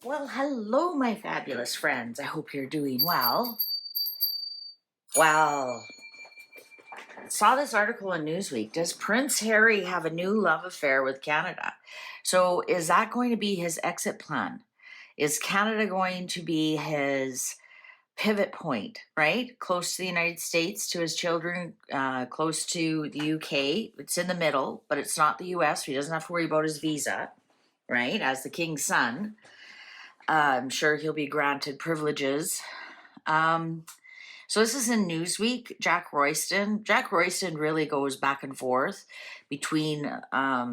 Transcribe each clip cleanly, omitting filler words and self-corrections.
Well, hello, my fabulous friends. I hope you're doing well. Well, saw this article in Newsweek. Does Prince Harry have a new love affair with Canada? So is that going to be his exit plan? Is Canada going to be his pivot point, right? Close to the United States, to his children, close to the UK. It's in the middle, but it's not the US. He doesn't have to worry about his visa, right? As the king's son. I'm sure he'll be granted privileges. So this is in Newsweek. Jack Royston really goes back and forth between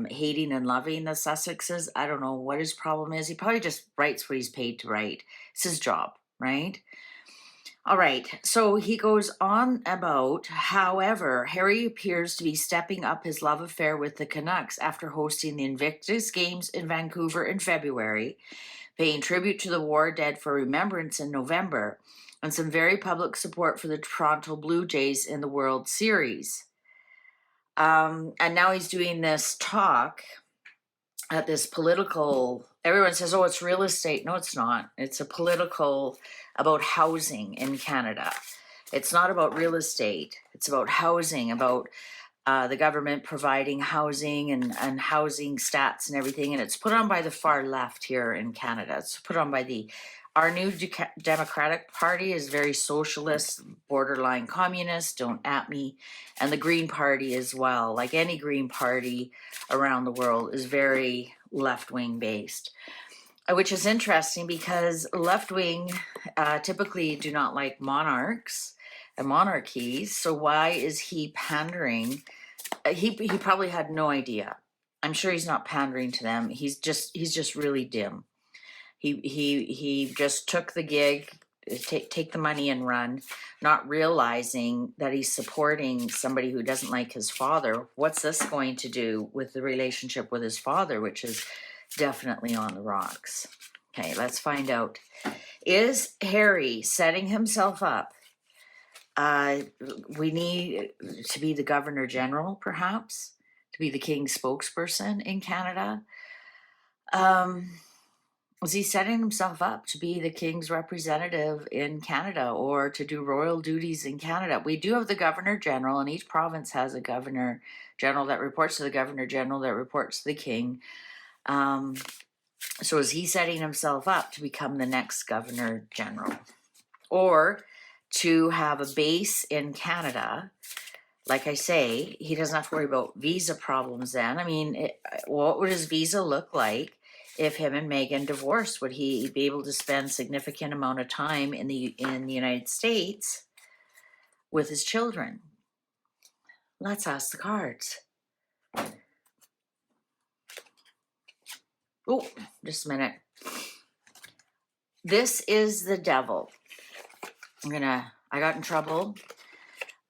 hating and loving the Sussexes. I don't know what his problem is. He probably just writes what he's paid to write. It's his job, right? All right, so he goes on about, however, Harry appears to be stepping up his love affair with the Canucks after hosting the Invictus Games in Vancouver in February, paying tribute to the war dead for Remembrance in November, and some very public support for the Toronto Blue Jays in the World Series. And now he's doing this talk at this political, everyone says, oh, it's real estate. No, it's not. It's a political about housing in Canada. It's not about real estate. It's about housing, about the government providing housing and housing stats and everything. And it's put on by the far left here in Canada. It's put on by our new Democratic Party is very socialist, borderline communist, don't at me. And the Green Party as well, like any Green Party around the world, is very left-wing based. Which is interesting because left-wing typically do not like monarchs and monarchies. So why is he pandering? He probably had no idea. I'm sure he's not pandering to them. He's just really dim. He just took the gig, take the money and run, not realizing that he's supporting somebody who doesn't like his father. What's this going to do with the relationship with his father, which is definitely on the rocks? Okay, let's find out. Is Harry setting himself up? We need to be the Governor General, perhaps, to be the King's spokesperson in Canada. Was he setting himself up to be the King's representative in Canada or to do royal duties in Canada? We do have the Governor General, and each province has a Governor General that reports to the Governor General that reports to the King. So is he setting himself up to become the next Governor General? Or to have a base in Canada? Like I say, he doesn't have to worry about visa problems then. I mean, what would his visa look like if him and Meghan divorced? Would he be able to spend significant amount of time in the United States with his children? Let's ask the cards. Oh, just a minute. This is the devil. I got in trouble.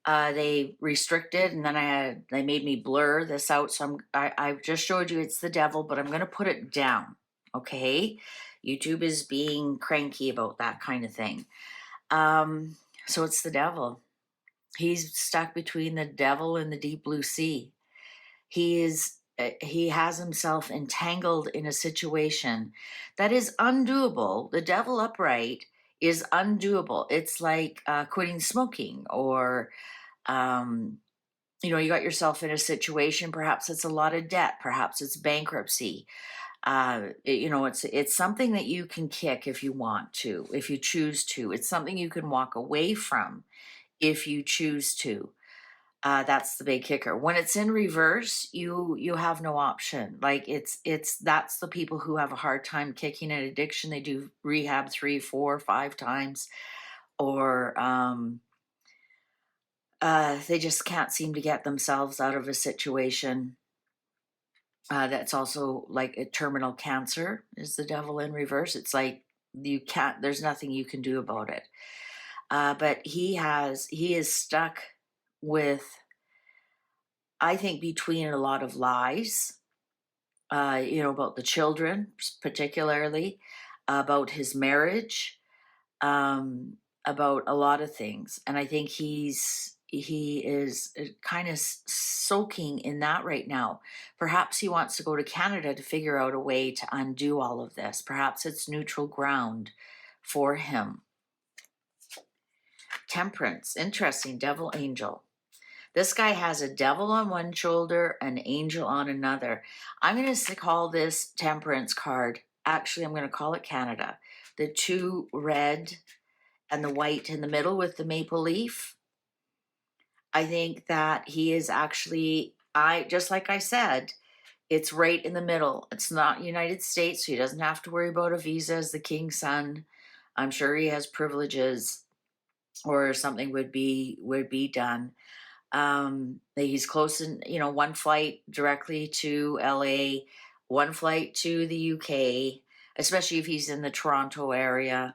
They restricted, and then they made me blur this out. So I just showed you it's the devil, but I'm going to put it down. Okay. YouTube is being cranky about that kind of thing. So it's the devil. He's stuck between the devil and the deep blue sea. He has himself entangled in a situation that is undoable. The devil upright is undoable. It's like quitting smoking, or you got yourself in a situation, perhaps it's a lot of debt, perhaps it's bankruptcy. It's something that you can kick if you want to, if you choose to. It's something you can walk away from if you choose to. That's the big kicker. When it's in reverse, you have no option. Like that's the people who have a hard time kicking an addiction. They do rehab 3, 4, 5 times, or they just can't seem to get themselves out of a situation. That's also like a terminal cancer is the devil in reverse. It's like there's nothing you can do about it. But he is stuck with, I think, between a lot of lies, about the children, particularly, about his marriage, about a lot of things. And I think he's he is kind of soaking in that right now. Perhaps he wants to go to Canada to figure out a way to undo all of this. Perhaps it's neutral ground for him. Temperance, interesting, devil, angel. This guy has a devil on one shoulder, an angel on another. I'm going to call this Temperance card. Actually, I'm going to call it Canada. The two red and the white in the middle with the maple leaf. I think that he is actually, just like I said, it's right in the middle. It's not United States, so he doesn't have to worry about a visa as the king's son. I'm sure he has privileges, or something would be done. He's close in, one flight directly to LA, one flight to the UK, especially if he's in the Toronto area.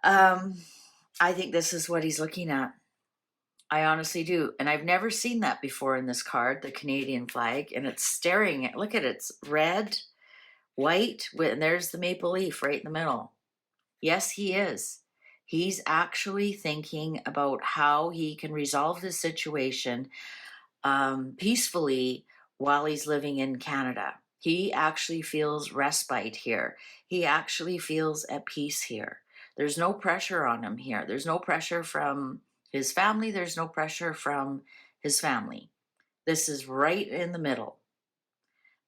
I think this is what he's looking at. I honestly do. And I've never seen that before in this card, the Canadian flag, and it's staring at, look at it, it's red, white, and there's the maple leaf right in the middle. Yes, he is. He's actually thinking about how he can resolve this situation peacefully while he's living in Canada. He actually feels respite here. He actually feels at peace here. There's no pressure on him here. There's no pressure from his family. There's no pressure from his family. This is right in the middle.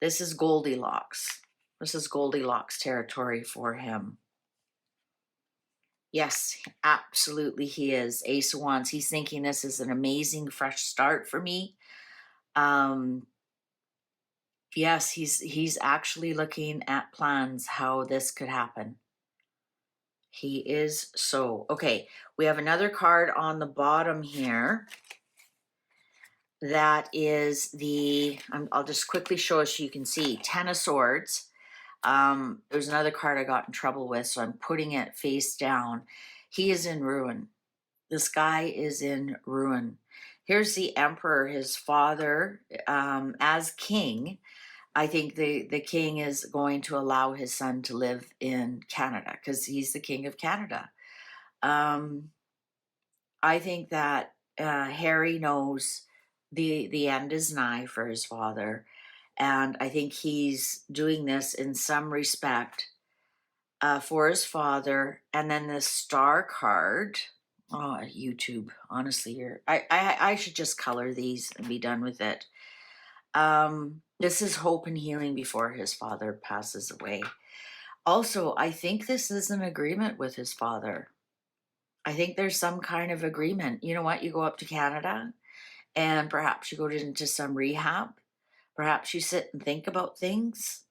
This is Goldilocks. This is Goldilocks territory for him. Yes, absolutely he is. Ace of Wands. He's thinking this is an amazing fresh start for me. Yes, he's actually looking at plans how this could happen. He is so. Okay, we have another card on the bottom here. That is the, I'll just quickly show us so you can see, Ten of Swords. There's another card I got in trouble with, so I'm putting it face down. He is in ruin. This guy is in ruin. Here's the Emperor, his father, as king. I think the king is going to allow his son to live in Canada because he's the king of Canada. I think that Harry knows the end is nigh for his father, and I think he's doing this in some respect for his father. And then the Star card. Oh, YouTube. Honestly, I should just color these and be done with it. This is hope and healing before his father passes away. Also, I think this is an agreement with his father. I think there's some kind of agreement. You know what? You go up to Canada and perhaps you go into some rehab. Perhaps you sit and think about things.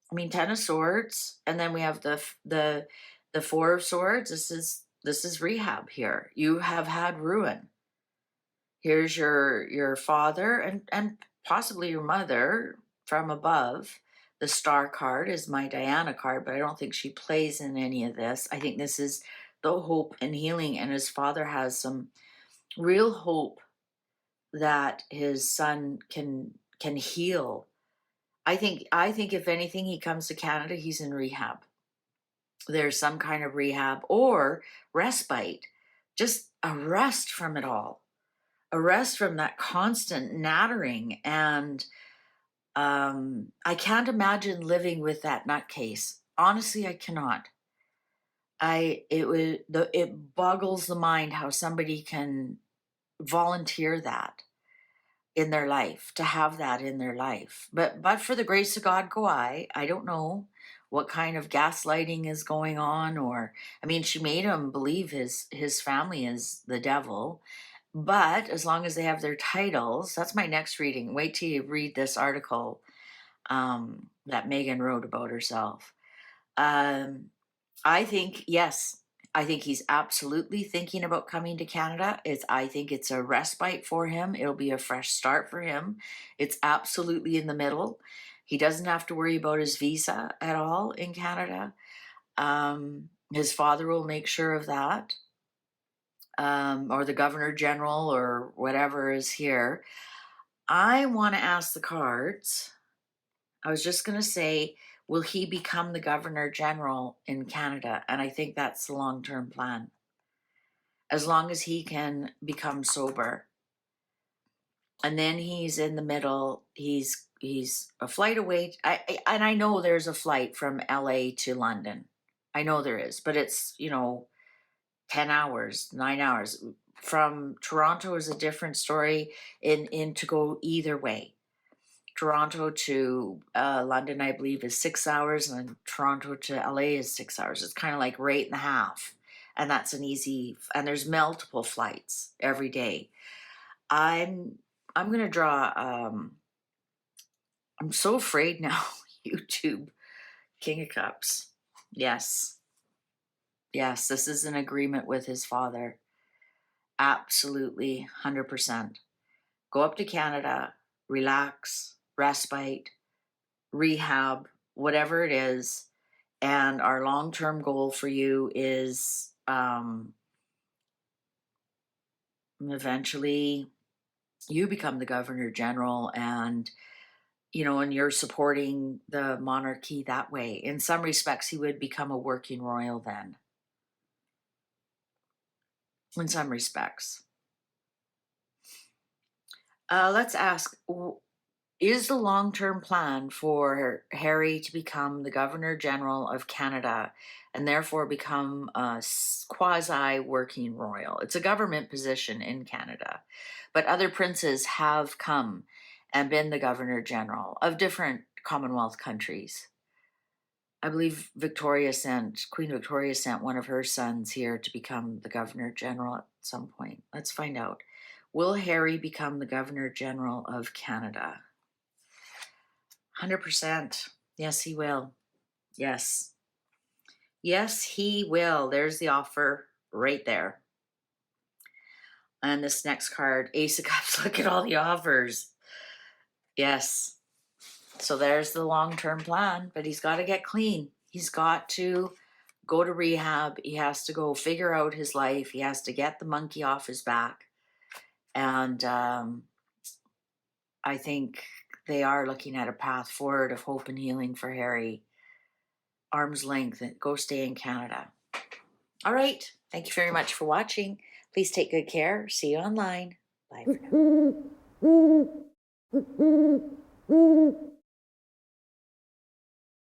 I mean, Ten of Swords, and then we have the Four of Swords. This is rehab here. You have had ruin. Here's your father and possibly your mother from above. The Star card is my Diana card, but I don't think she plays in any of this. I think this is the hope and healing, and his father has some real hope that his son can heal. I think if anything, he comes to Canada, he's in rehab. There's some kind of rehab or respite, just a rest from it all. A rest from that constant nattering. And I can't imagine living with that nutcase. Honestly, I cannot. It boggles the mind how somebody can volunteer that in their life, to have that in their life. But for the grace of God go I. I don't know what kind of gaslighting is going on, or I mean, she made him believe his family is the devil. But as long as they have their titles, that's my next reading. Wait till you read this article that Megan wrote about herself. I think, yes, I think he's absolutely thinking about coming to Canada. I think it's a respite for him. It'll be a fresh start for him. It's absolutely in the middle. He doesn't have to worry about his visa at all in Canada. His father will make sure of that. Or the Governor General or whatever is here. I want to ask the cards. I was just going to say, will he become the Governor General in Canada? And I think that's the long-term plan. as long as he can become sober. And then he's in the middle. He's a flight away. And I know there's a flight from LA to London. I know there is, but it's, 10 hours, 9 hours. From Toronto is a different story in to go either way. Toronto to London, I believe, is 6 hours, and Toronto to LA is 6 hours. It's kind of like right in the half. And that's an easy, and there's multiple flights every day. I'm gonna draw. I'm so afraid now. YouTube, King of Cups. Yes, this is an agreement with his father. Absolutely, 100%. Go up to Canada, relax, respite, rehab, whatever it is. And our long-term goal for you is eventually you become the Governor General, and and you're supporting the monarchy that way. In some respects, he would become a working royal then. In some respects. Let's ask, is the long-term plan for Harry to become the Governor General of Canada and therefore become a quasi-working royal? It's a government position in Canada, but other princes have come and been the Governor General of different Commonwealth countries. I believe Queen Victoria sent one of her sons here to become the Governor General at some point. Let's find out. Will Harry become the Governor General of Canada? 100%. Yes, he will. Yes. Yes, he will. There's the offer right there. And this next card, Ace of Cups. Look at all the offers. Yes. So there's the long-term plan, but he's got to get clean. He's got to go to rehab. He has to go figure out his life. He has to get the monkey off his back. And I think they are looking at a path forward of hope and healing for Harry. Arm's length, and go stay in Canada. All right. Thank you very much for watching. Please take good care. See you online. Bye for now.